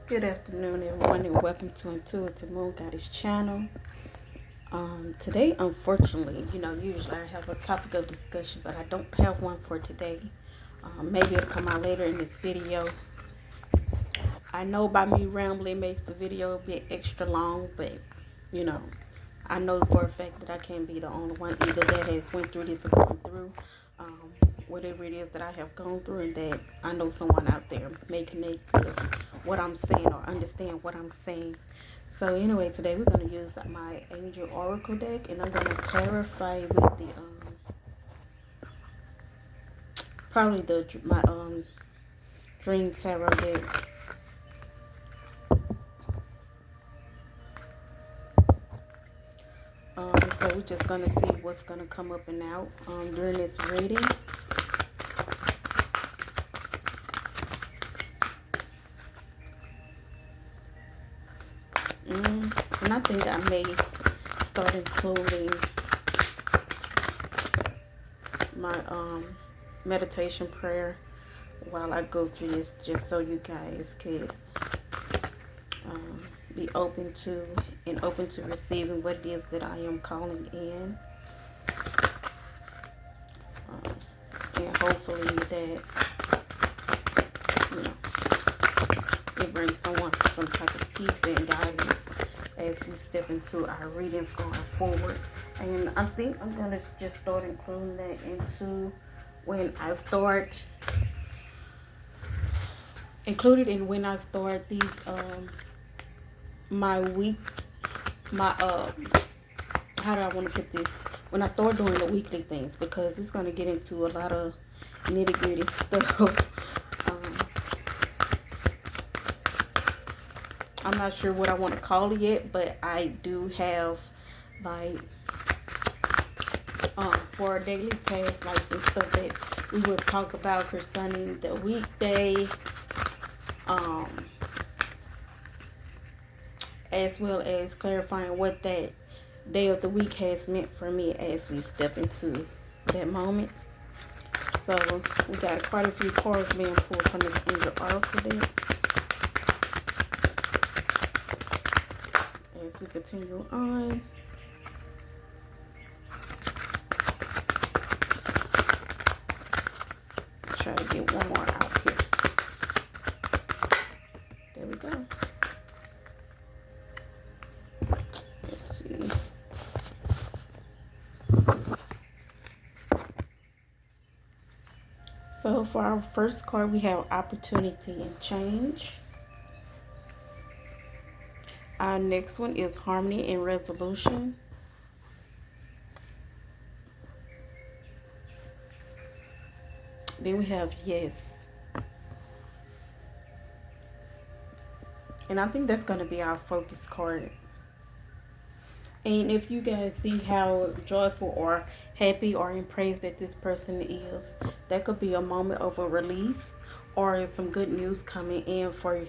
Good afternoon, everyone, and welcome to Intuitive-da-MoonGoddess channel. Today, unfortunately, usually I have a topic of discussion, but I don't have one for today. Maybe it'll come out later in this video. I know by me rambling makes the video a bit extra long, but you know, I know for a fact that I can't be the only one either that has went through this or gone through whatever it is that I have gone through, and that I know someone out there may connect with what I'm saying or understand what I'm saying. So anyway, today we're going to use my Angel Oracle deck, and I'm going to clarify with the probably my Dream Tarot deck. So we're just going to see what's going to come up and out during this reading. And I think I may start including my meditation prayer while I go through this, just so you guys could be open to receiving what it is that I am calling in, and hopefully that it brings someone some type of peace and guidance as we step into our readings going forward. And I think I'm gonna just start including that into when I start these my week, how do I want to put this, when I start doing the weekly things, because it's going to get into a lot of nitty-gritty stuff. I'm not sure what I want to call it yet, but I do have like for daily tasks, like some stuff that we will talk about concerning the weekday, as well as clarifying what that day of the week has meant for me as we step into that moment. So we got quite a few cards being pulled from this Angel Oracle deck as we continue on. Try to get one more out here. There we go. Let's see. So for our first card, we have Opportunity and Change. Our next one is Harmony and Resolution. Then we have Yes. And I think that's going to be our focus card. And if you guys see how joyful or happy or in praise that this person is, that could be a moment of a release or some good news coming in for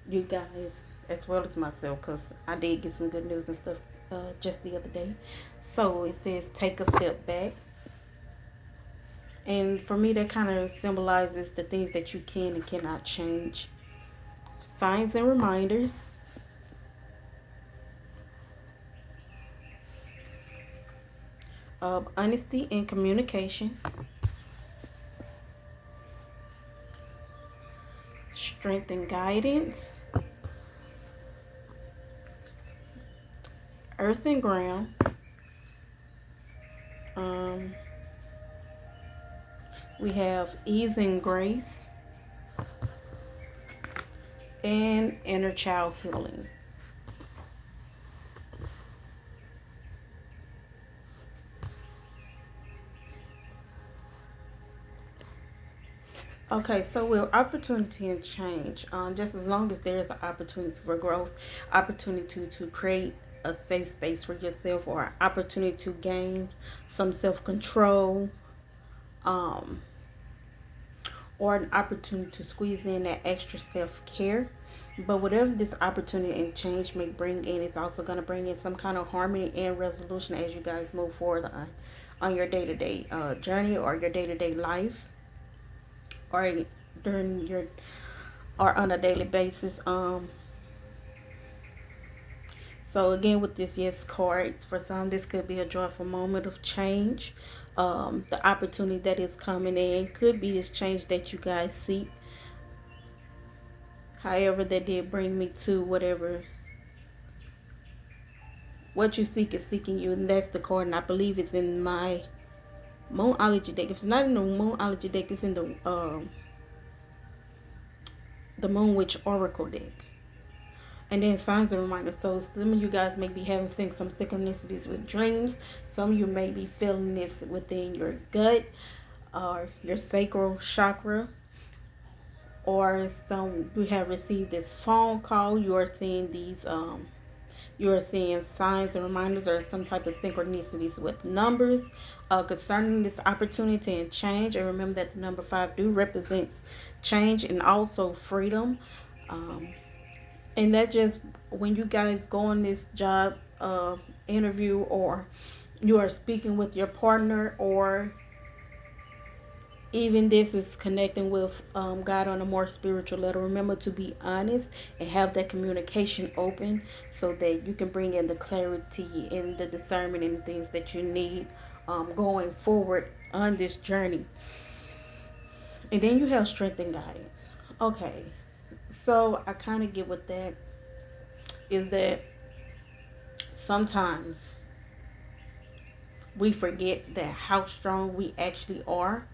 you guys as well as myself, because I did get some good news and stuff just the other day. So it says take a step back. And for me, that kind of symbolizes the things that you can and cannot change. Signs and reminders. Of honesty and communication. Strength and guidance. Earth and ground. We have ease and grace. And inner child healing. Okay, so with opportunity and change, just as long as there's an opportunity for growth, opportunity to create a safe space for yourself, or opportunity to gain some self-control, or an opportunity to squeeze in that extra self-care. But whatever this opportunity and change may bring in, it's also going to bring in some kind of harmony and resolution as you guys move forward on your day-to-day journey, or your day-to-day life, or during your or on a daily basis. So again, with this yes card, for some this could be a joyful moment of change. The opportunity that is coming in could be this change that you guys seek. However, that did bring me to what you seek is seeking you, and that's the card. And I believe it's in my Moonology deck. If it's not in the Moonology deck, it's in the Moon Witch Oracle deck. And then signs and reminders. So some of you guys may be having some synchronicities with dreams. Some of you may be feeling this within your gut or your sacral chakra. Or some you have received this phone call. You are seeing these you are seeing signs and reminders or some type of synchronicities with numbers concerning this opportunity and change. And remember that the number 5 do represents change and also freedom. And that just when you guys go on this job interview, or you are speaking with your partner, or even this is connecting with God on a more spiritual level. Remember to be honest and have that communication open so that you can bring in the clarity and the discernment and the things that you need going forward on this journey. And then you have strength and guidance. Okay, so I kind of get what that is, that sometimes we forget that how strong we actually are,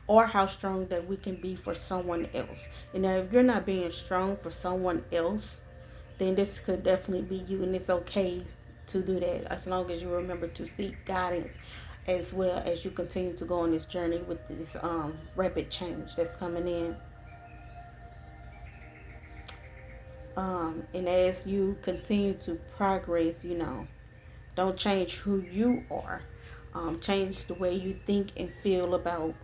or how strong that we can be for someone else. And now if you're not being strong for someone else, then this could definitely be you, and it's okay to do that as long as you remember to seek guidance as well as you continue to go on this journey with this rapid change that's coming in. And as you continue to progress, don't change who you are. Change the way you think and feel about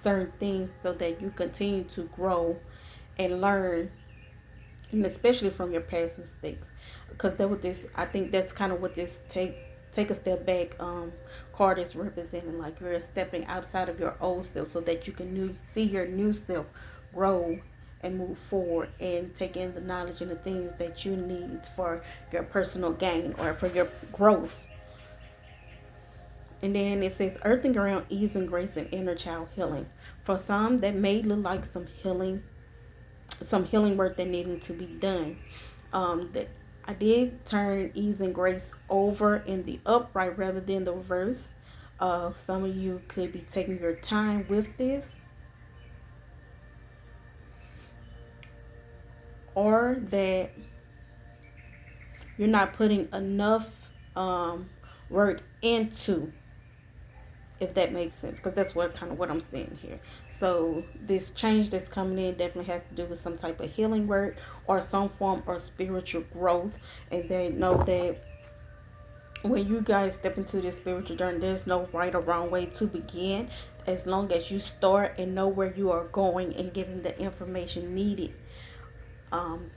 certain things so that you continue to grow and learn, and especially from your past mistakes. Because that what this, I think that's kind of what this take a step back card is representing. Like you're stepping outside of your old self so that you can see your new self grow and move forward and take in the knowledge and the things that you need for your personal gain or for your growth. And then it says earthing around ease and grace and inner child healing. For some, that may look like some healing work that needed to be done. That I did turn ease and grace over in the upright rather than the reverse. Some of you could be taking your time with this, or that you're not putting enough work into, if that makes sense, because that's what I'm saying here. So this change that's coming in definitely has to do with some type of healing work or some form of spiritual growth. And they know that when you guys step into this spiritual journey, there's no right or wrong way to begin, as long as you start and know where you are going and getting the information needed and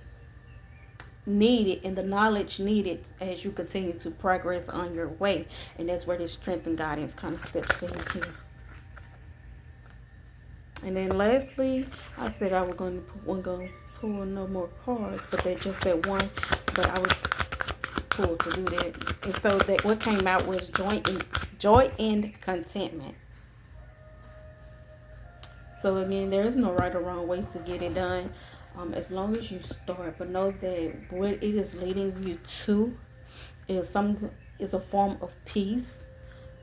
the knowledge needed as you continue to progress on your way. And that's where this strength and guidance kind of steps in here. And then lastly, I said I was going to pull no more cards, but they just said one, but I was pulled to do that. And so that what came out was joy and contentment. So again, there is no right or wrong way to get it done, as long as you start. But know that what it is leading you to is a form of peace.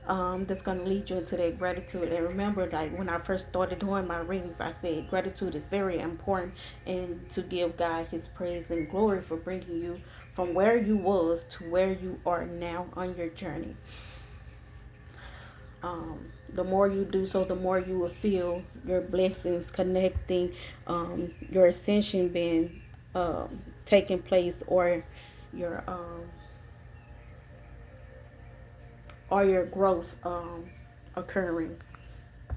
That's going to lead you into that gratitude. And remember, like when I first started doing my readings, I said gratitude is very important, and to give God his praise and glory for bringing you from where you was to where you are now on your journey. The more you do so, the more you will feel your blessings connecting, your ascension being taking place, or your growth occurring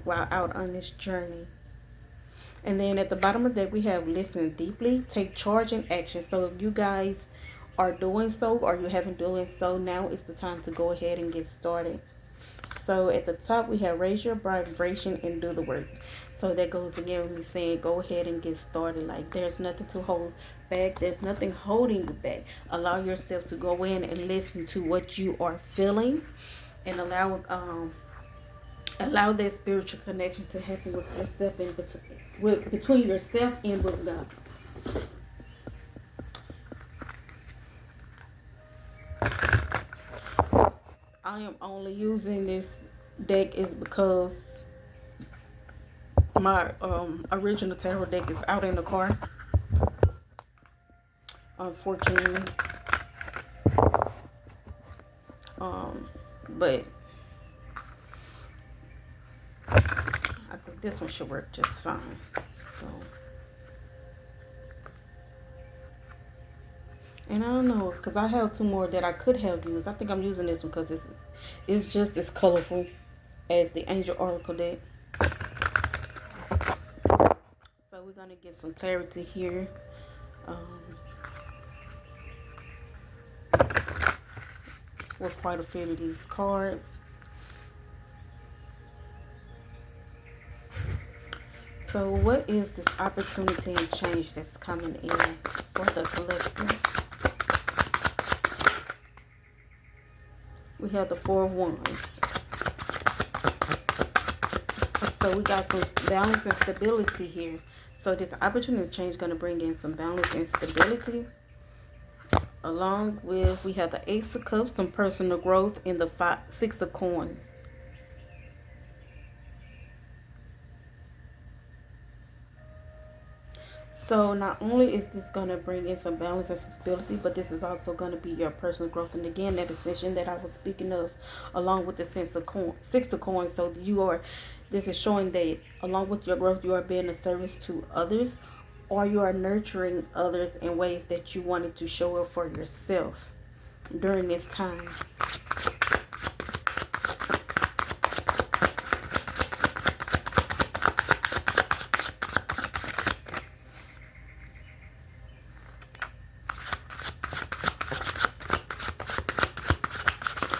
while out on this journey. And then at the bottom of that, we have listen deeply, take charge, and action. So if you guys are doing so, or you haven't doing so, now is the time to go ahead and get started. So at the top, we have raise your vibration and do the work. So that goes again with me saying go ahead and get started. Like, there's nothing to hold back. There's nothing holding you back. Allow yourself to go in and listen to what you are feeling, and allow that spiritual connection to happen with yourself and between yourself and with God. I am only using this deck is because my original tarot deck is out in the car, unfortunately. But I think this one should work just fine. So, and I don't know, because I have two more that I could have used. I think I'm using this one because it's just as colorful as the Angel Oracle deck. So we're gonna get some clarity here. With quite a few of these cards. So what is this opportunity and change that's coming in for the collective? We have the Four of Wands. So we got some balance and stability here. So this opportunity and change is going to bring in some balance and stability. Along with, we have the Ace of Cups, some personal growth, and the Six of Coins. So not only is this going to bring in some balance and stability, but this is also going to be your personal growth. And again, that ascension that I was speaking of, along with the Six of Coins. So this is showing that along with your growth, you are being a service to others, or you are nurturing others in ways that you wanted to show up for yourself during this time.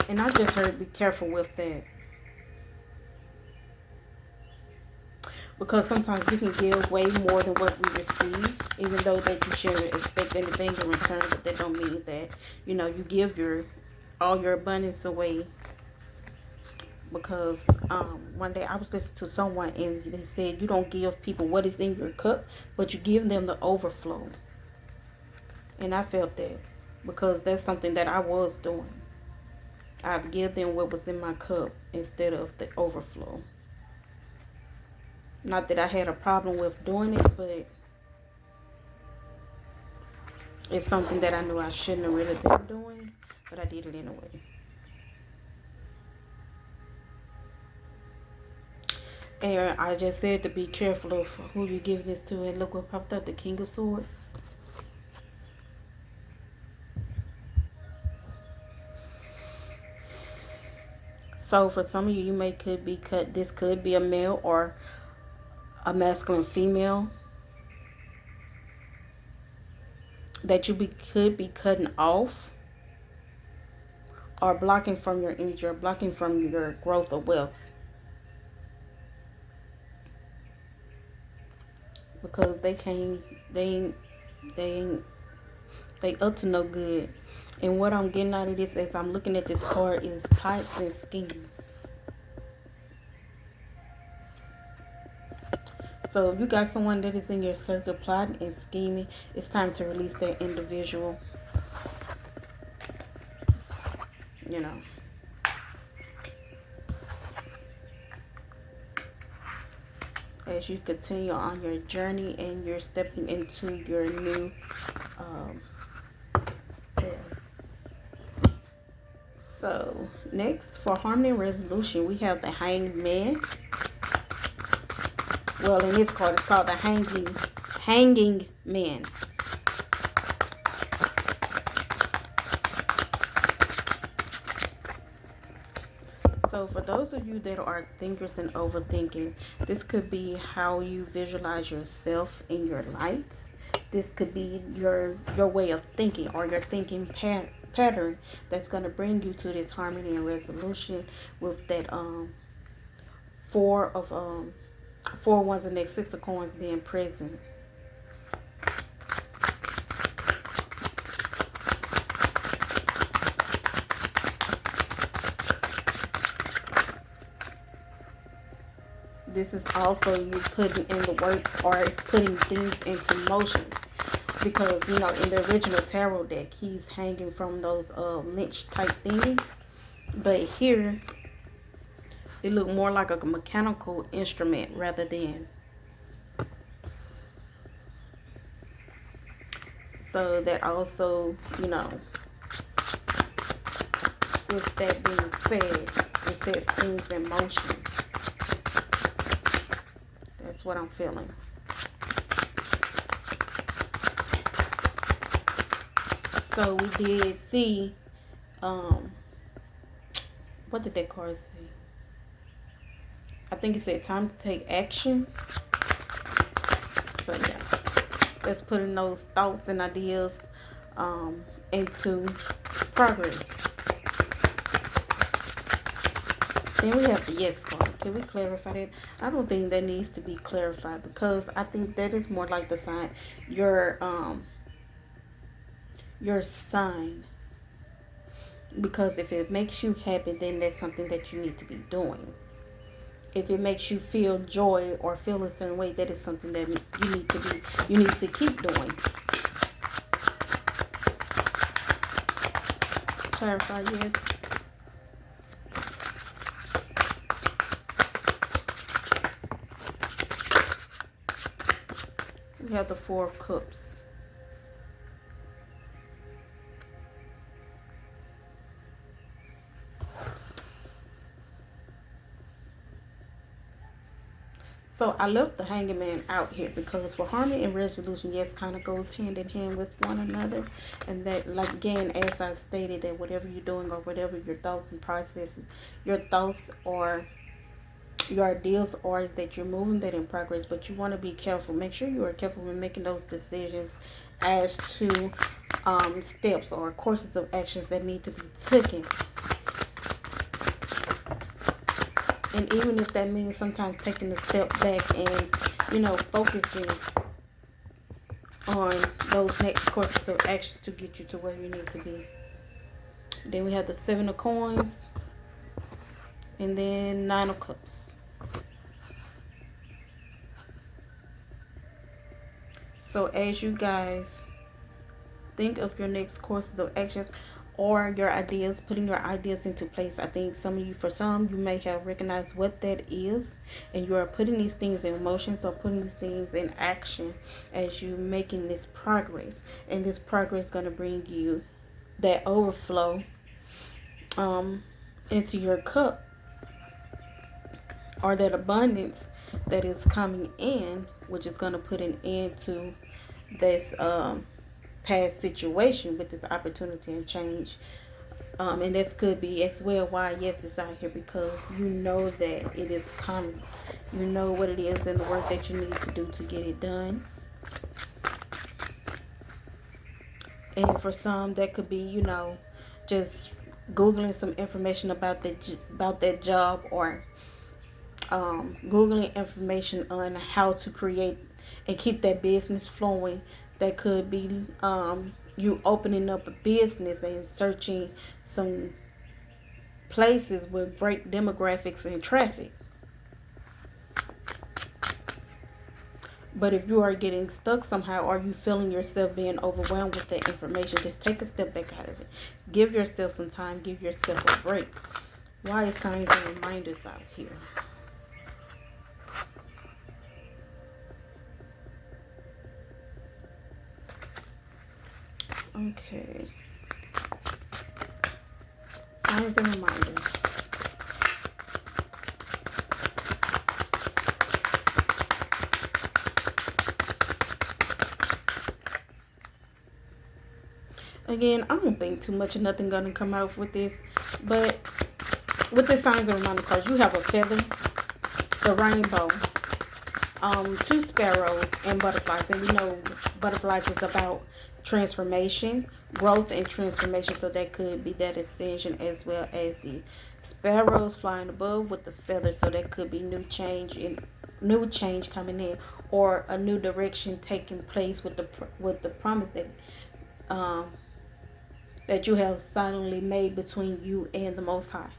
And I just heard be careful with that. Because sometimes we can give way more than what we receive, even though that you shouldn't expect anything in return. But that don't mean that, you give all your abundance away. Because one day I was listening to someone and they said you don't give people what is in your cup, but you give them the overflow. And I felt that, because that's something that I was doing. I'd give them what was in my cup instead of the overflow. Not that I had a problem with doing it, but it's something that I knew I shouldn't have really been doing, but I did it anyway. And I just said to be careful of who you're giving this to, and look what popped up, the King of Swords. So for some of you, this could be a male or a masculine female that you could be cutting off or blocking from your energy, or blocking from your growth or wealth. Because they up to no good. And what I'm getting out of this as I'm looking at this card is plots and schemes. So if you got someone that is in your circle plotting and scheming, it's time to release that individual. As you continue on your journey and you're stepping into your new So next, for harmony and resolution, we have the Hanged Man. Well, in this card, it's called the Hanging Man. So for those of you that are thinkers and overthinking, this could be how you visualize yourself in your lights. This could be your way of thinking, or your thinking pattern that's going to bring you to this harmony and resolution with that Four of Four of Wands and next, Six of Coins being present. This is also you putting in the work or putting things into motions. Because, you know, in the original tarot deck, he's hanging from those lynch type things. But here, it looked more like a mechanical instrument rather than. So that also, you know, with that being said, it sets things in motion. That's what I'm feeling. So we did see, what did that card say? I think it said time to take action. So yeah, let's put in those thoughts and ideas into progress. Then we have the yes card. Can we clarify that? I don't think that needs to be clarified, because I think that is more like the sign, your sign. Because if it makes you happy, then that's something that you need to be doing. If it makes you feel joy or feel a certain way, that is something that you need to keep doing. Clarify, yes. We have the Four of Cups. So I left the Hanged Man out here because for harmony and resolution, yes, kind of goes hand in hand with one another. And that, like, again, as I stated, that whatever you're doing or whatever your thoughts and processes, your thoughts or your ideas are, is that you're moving that in progress. But you want to be careful. Make sure you are careful when making those decisions as to steps or courses of actions that need to be taken. And even if that means sometimes taking a step back and, you know, focusing on those next courses of actions to get you to where you need to be. Then we have the Seven of Coins. And then Nine of Cups. So as you guys think of your next courses of actions, or your ideas, putting your ideas into place. I think some of you, for some, you may have recognized what that is, and you are putting these things in motion, so putting these things in action as you making this progress. And this progress is going to bring you that overflow into your cup, or that abundance that is coming in, which is going to put an end to this past situation with this opportunity and change. And this could be as well why yes is out here, because you know that it is coming. You know what it is and the work that you need to do to get it done. And for some, that could be, you know, just Googling some information about that job, or Googling information on how to create and keep that business flowing. That could be you opening up a business and searching some places with great demographics and traffic. But if you are getting stuck somehow, or you feeling yourself being overwhelmed with that information, just take a step back out of it. Give yourself some time. Give yourself a break. Why is signs and reminders out here? Okay. Signs and reminders. Again, I don't think too much of nothing gonna come out with this, but with the signs and reminder cards, you have a feather, the rainbow, two sparrows, and butterflies. And we know butterflies is about transformation, growth, and transformation. So that could be that extension, as well as the sparrows flying above with the feathers. So that could be new change in new change coming in, or a new direction taking place with the promise um, that you have silently made between you and the Most High.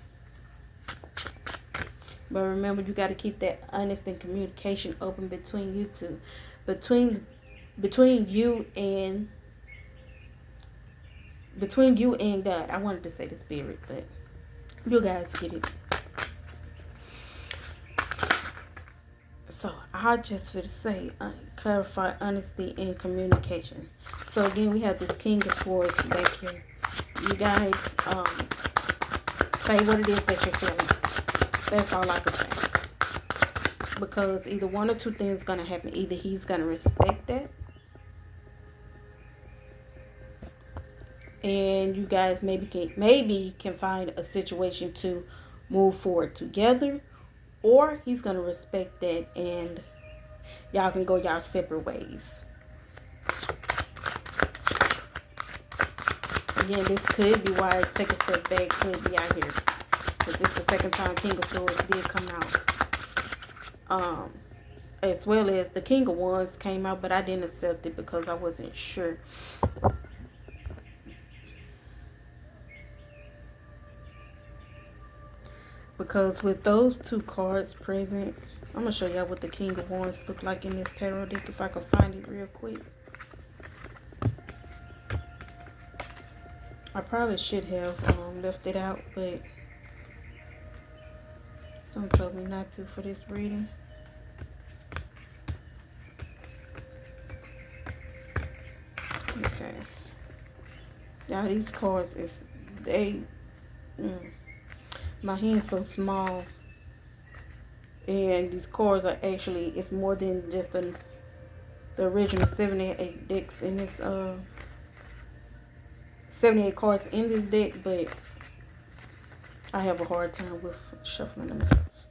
But remember, you got to keep that honest and communication open between you two, between you and God. I wanted to say the spirit, but you guys get it. So I just would say clarify honesty and communication. So again, we have this King of Swords back here. You guys say what it is that you're feeling. That's all I can say. Because either one or two things going to happen. Either he's going to respect that, and you guys maybe can find a situation to move forward together, or he's going to respect that and y'all can go y'all separate ways. Again, this could be why Take a Step Back could be out here, because this is the second time King of Swords did come out, as well as the King of Wands came out, but I didn't accept it because I wasn't sure. Because with those two cards present, I'm going to show y'all what the King of Wands look like in this tarot deck, if I can find it real quick. I probably should have left it out, but some told me not to for this reading. Okay. Y'all, these cards is, my hand's so small. And these cards are actually, it's more than just the original 78 decks in this, 78 cards in this deck, but I have a hard time with shuffling them.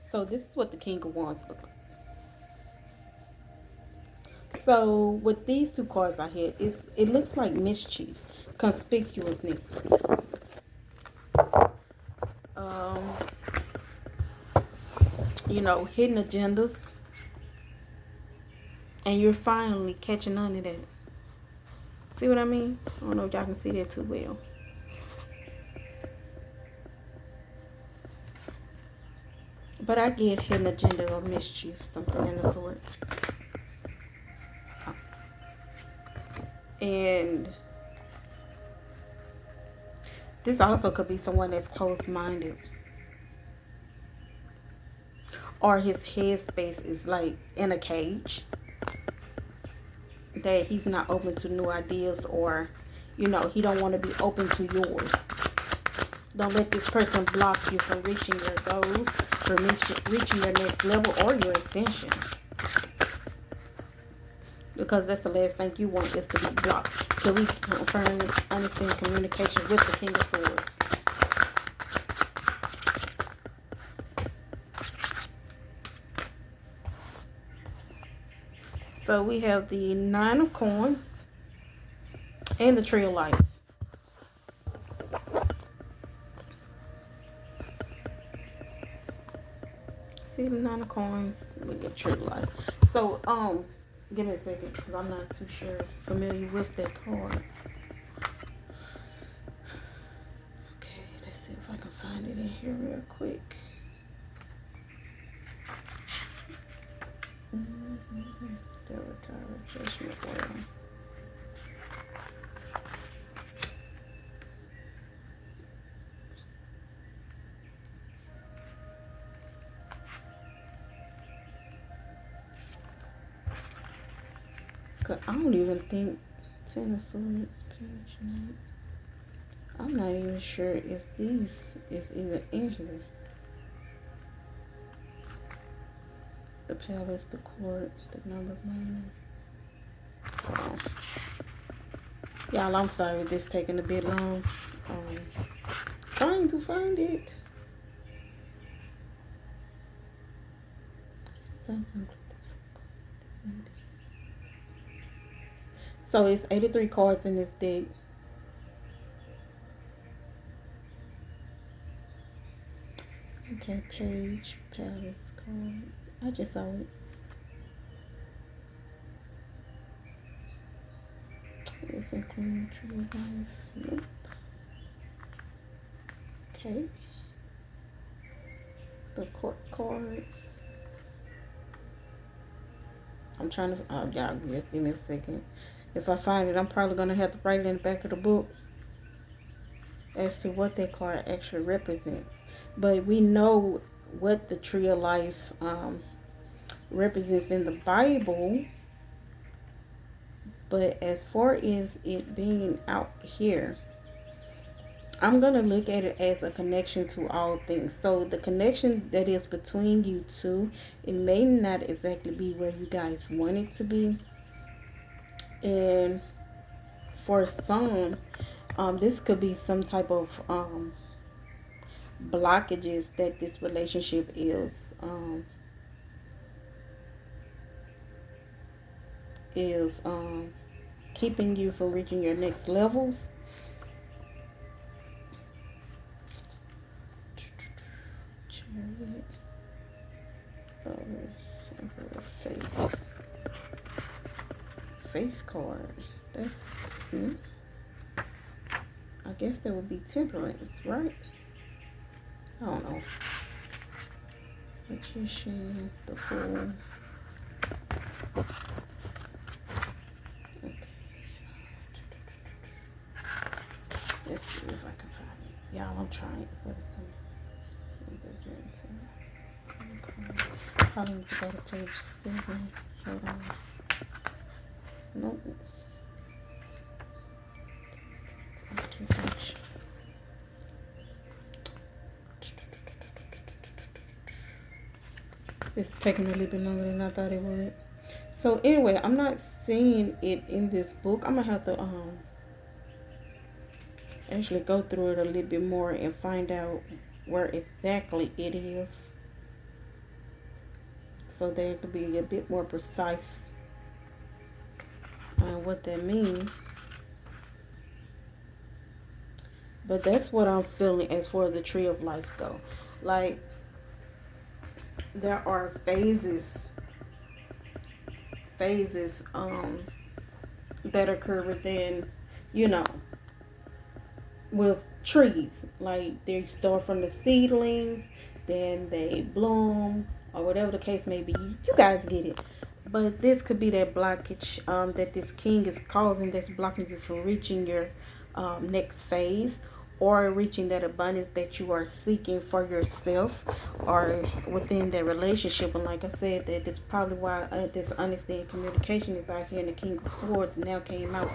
So this is what the King of Wands look like. So with these two cards I had, it looks like mischief, conspicuousness. You know, hidden agendas. And you're finally catching on to that. See what I mean? I don't know if y'all can see that too well. But I get hidden agenda or mischief, something in the sort. And this also could be someone that's closed-minded. Or his headspace is like in a cage. That he's not open to new ideas, or, you know, he don't want to be open to yours. Don't let this person block you from reaching your goals, from reaching your next level or your ascension. Because that's the last thing you want, is to be blocked. So we can confirm, understand communication with the King of Swords. So we have the Nine of Coins and the Tree of Life. See the Nine of Coins with the Tree of Life. So, give me a second, because I'm not too familiar with that card. Okay, let's see if I can find it in here real quick. Judgment Oil. I don't even think Ten of Swords, page 9. I'm not even sure if these is even in here. The Palace, the Court, the Number of Money. Y'all, I'm sorry this taking a bit long. Trying to find it. So it's 83 cards in this deck. Okay, Page, Palace, card. I just saw it. If including true life. Nope. Okay. The court cards. I'm trying to, y'all just give me a second. If I find it, I'm probably going to have to write it in the back of the book as to what that card actually represents. But we know what the tree of life represents in the Bible. But as far as it being out here, I'm going to look at it as a connection to all things. So the connection that is between you two, it may not exactly be where you guys want it to be. And for some, this could be some type of blockages that this relationship is keeping you from reaching your next levels. Face card. That's I guess that would be temperance, right? I don't know. Magician, the Fool. Okay. Let's see if I can find it. Y'all, I'm trying for the time. Probably need to go to page 7. Hold on. Nope. It's taking a little bit longer than I thought it would. So anyway, I'm not seeing it in this book. I'm gonna have to actually go through it a little bit more and find out where exactly it is, so that it could be a bit more precise on what that means. But that's what I'm feeling as far as the tree of life go. Like, there are phases that occur within, with trees. Like, they start from the seedlings, then they bloom, or whatever the case may be. You guys get it. But this could be that blockage that this king is causing, that's blocking you from reaching your next phase, or reaching that abundance that you are seeking for yourself or within that relationship. And like I said, that is probably why this honesty and communication is out here, and the King of Swords now came out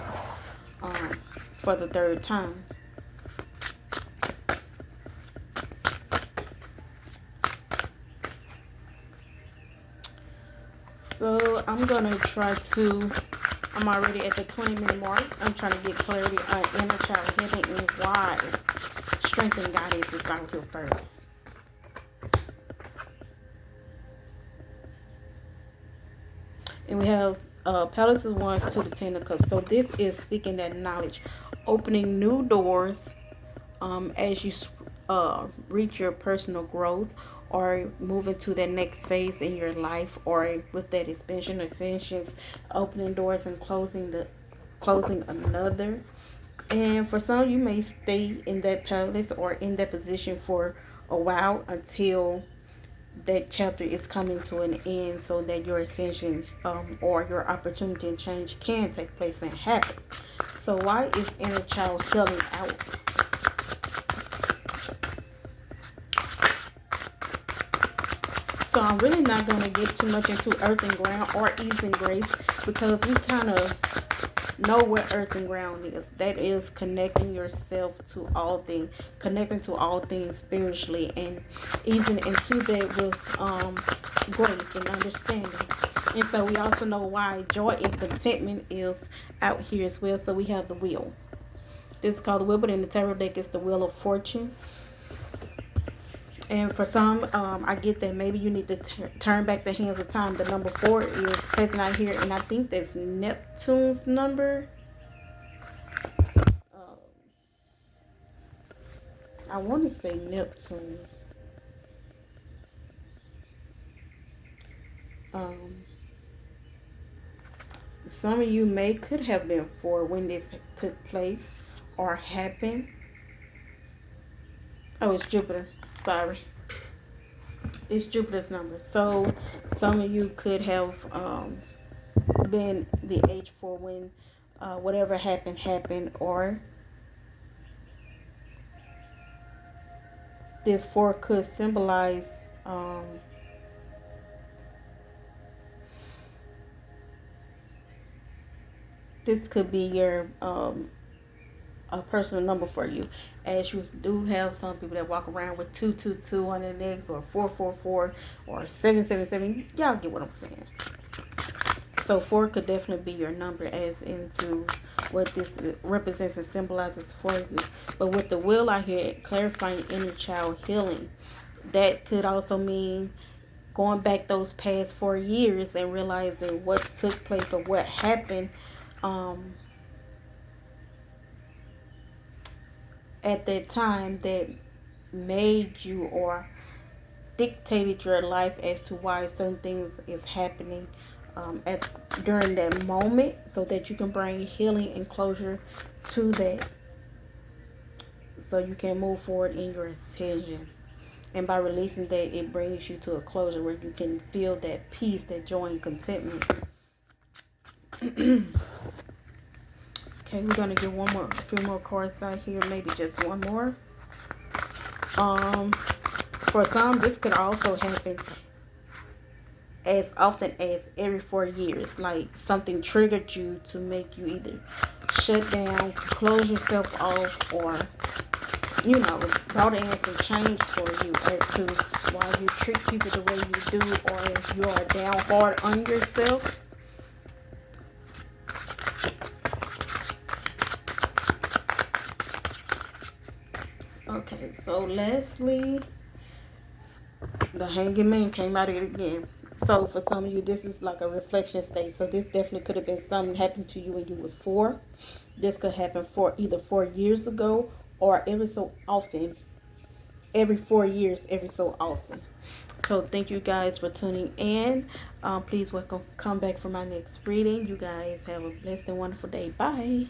for the third time. So I'm gonna try to, I'm already at the 20-minute mark. I'm trying to get clarity on inner child healing and why strength and guidance is out here first. And we have Palace of Wands to the Ten of Cups. So this is seeking that knowledge, opening new doors as you reach your personal growth, or moving to that next phase in your life, or with that expansion or ascensions, opening doors and closing another. And for some, you may stay in that palace or in that position for a while until that chapter is coming to an end, so that your ascension or your opportunity and change can take place and happen. So why is inner child healing out? So I'm really not going to get too much into earth and ground or ease and grace, because we kind of know what earth and ground is. That is connecting yourself to all things, connecting to all things spiritually, and easing into that with grace and understanding. And so we also know why joy and contentment is out here as well. So we have the wheel. This is called the wheel, but in the tarot deck it's the wheel of fortune. And for some, I get that maybe you need to turn back the hands of time. The number 4 is present out here, and I think that's Neptune's number. I want to say Neptune. Some of you could have been 4 when this took place or happened. Oh, it's Jupiter. Sorry. It's Jupiter's number. So some of you could have been the age 4 when whatever happened, or this 4 could symbolize this could be your a personal number for you, as you do have some people that walk around with 222 on their necks, or 444, or 777. Y'all get what I'm saying. So 4 could definitely be your number, as into what this represents and symbolizes for you. But with the wheel out here, clarifying inner child healing, that could also mean going back those past 4 years and realizing what took place or what happened at that time that made you or dictated your life as to why certain things is happening during that moment, so that you can bring healing and closure to that, so you can move forward in your ascension. And by releasing that, it brings you to a closure where you can feel that peace, that joy, and contentment. Okay, we're gonna get a few more cards out here, maybe just one more. For some, this could also happen as often as every 4 years. Like something triggered you to make you either shut down, close yourself off, or brought in some change for you as to why you treat people the way you do, or if you are down hard on yourself. Okay, so lastly, the Hanging Man came out of it again. So for some of you, this is like a reflection state. So this definitely could have been something happened to you when you was 4. This could happen for either 4 years ago, or every so often, every 4 years, every so often. So thank you guys for tuning in. Please come back for my next reading. You guys have a blessed and wonderful day. Bye.